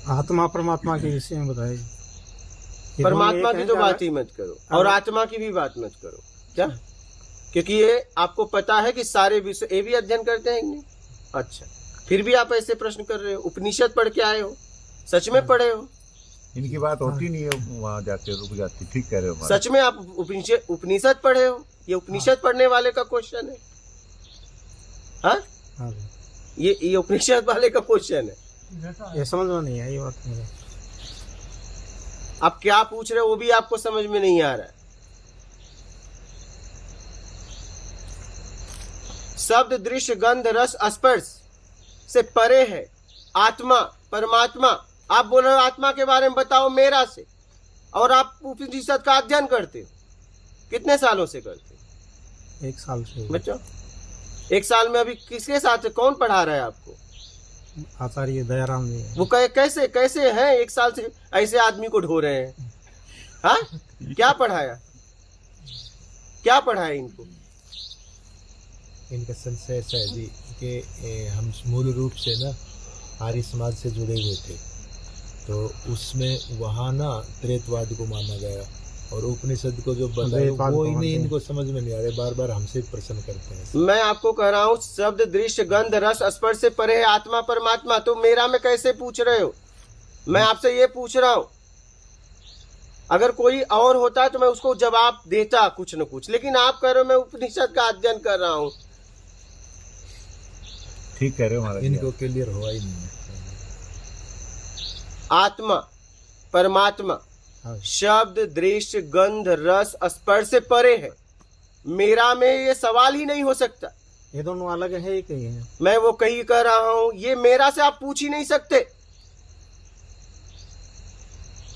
आत्मा परमात्मा के विषय में बताइए। परमात्मा की तो बात ही मत करो और आत्मा की भी बात मत करो। क्या? क्योंकि ये आपको पता है कि सारे विषय ये भी अध्ययन करते हैं नहीं। अच्छा, फिर भी आप ऐसे प्रश्न कर रहे हो। उपनिषद पढ़ के आए हो, सच में पढ़े हो? इनकी बात होती नहीं है, वहां जाके रुक जाती। ठीक कह रहे हो। सच में आप उपनिषद पढ़े हो? ये उपनिषद पढ़ने वाले का क्वेश्चन है। हाँ, ये उपनिषद वाले का क्वेश्चन है। ये समझ में नहीं आई बात मेरे। आप क्या पूछ रहे हो वो भी आपको समझ में नहीं आ रहा है। शब्द दृश्य गंध रस स्पर्श से परे है आत्मा परमात्मा। आप बोल रहे हो आत्मा के बारे में बताओ मेरा से, और आप उपनिषद का अध्ययन करते हो। कितने सालों से करते हो? 1 साल से। बच्चों, 1 साल में अभी किसके साथ कौन पढ़ा रहा है आपको? आचार्य दयाराम जी। वो कैसे कैसे हैं 1 साल से ऐसे आदमी को ढो रहे हैं? हाँ, क्या पढ़ाया, क्या पढ़ाया इनको? इनका संशय ऐसा है जी कि हम मूल रूप से ना आर्य समाज से जुड़े हुए थे, तो उसमें वहाँ ना त्रेतवाद को माना गया और उपनिषद को जो बताया वो नहीं, इनको समझ में नहीं आ रहा। बार बार हमसे प्रश्न करते हैं। मैं आपको कह रहा हूँ शब्द दृश्य गंध रस स्पर्श से परे है आत्मा परमात्मा। तो मेरा में कैसे पूछ रहे हो? मैं आपसे ये पूछ रहा हूँ। अगर कोई और होता तो मैं उसको जवाब देता कुछ न कुछ, लेकिन आप कह रहे हो मैं उपनिषद का अध्ययन कर रहा हूँ। ठीक कह रहे हो। इनको क्लियर हुआ ही नहीं। आत्मा परमात्मा शब्द दृश्य गंध रस स्पर्श से परे है। मेरा में ये सवाल ही नहीं हो सकता। ये दोनों अलग है, एक ही है। मैं वो कहीं कह रहा हूं, ये मेरा से आप पूछ ही नहीं सकते।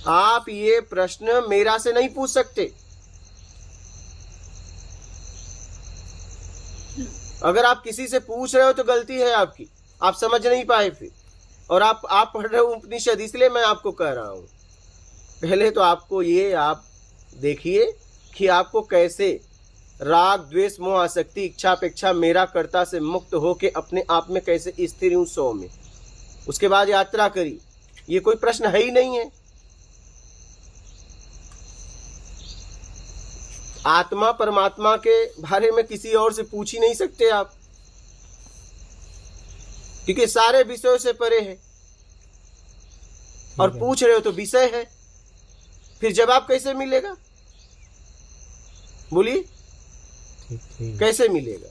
आप ये प्रश्न मेरा से नहीं पूछ सकते। अगर आप किसी से पूछ रहे हो तो गलती है आपकी, आप समझ नहीं पाए फिर। और आप पढ़ रहे हो उपनिषद, इसलिए मैं आपको कह रहा हूं। पहले तो आपको ये आप देखिए कि आपको कैसे राग द्वेष मोह आसक्ति इच्छा अपेक्षा मेरा कर्ता से मुक्त होके अपने आप में कैसे स्थिर हूं 100 में। उसके बाद यात्रा करी। ये कोई प्रश्न है ही नहीं है। आत्मा परमात्मा के बारे में किसी और से पूछ ही नहीं सकते आप, क्योंकि सारे विषयों से परे है। और पूछ रहे हो तो विषय है, फिर जवाब कैसे मिलेगा? बोलिए, कैसे मिलेगा?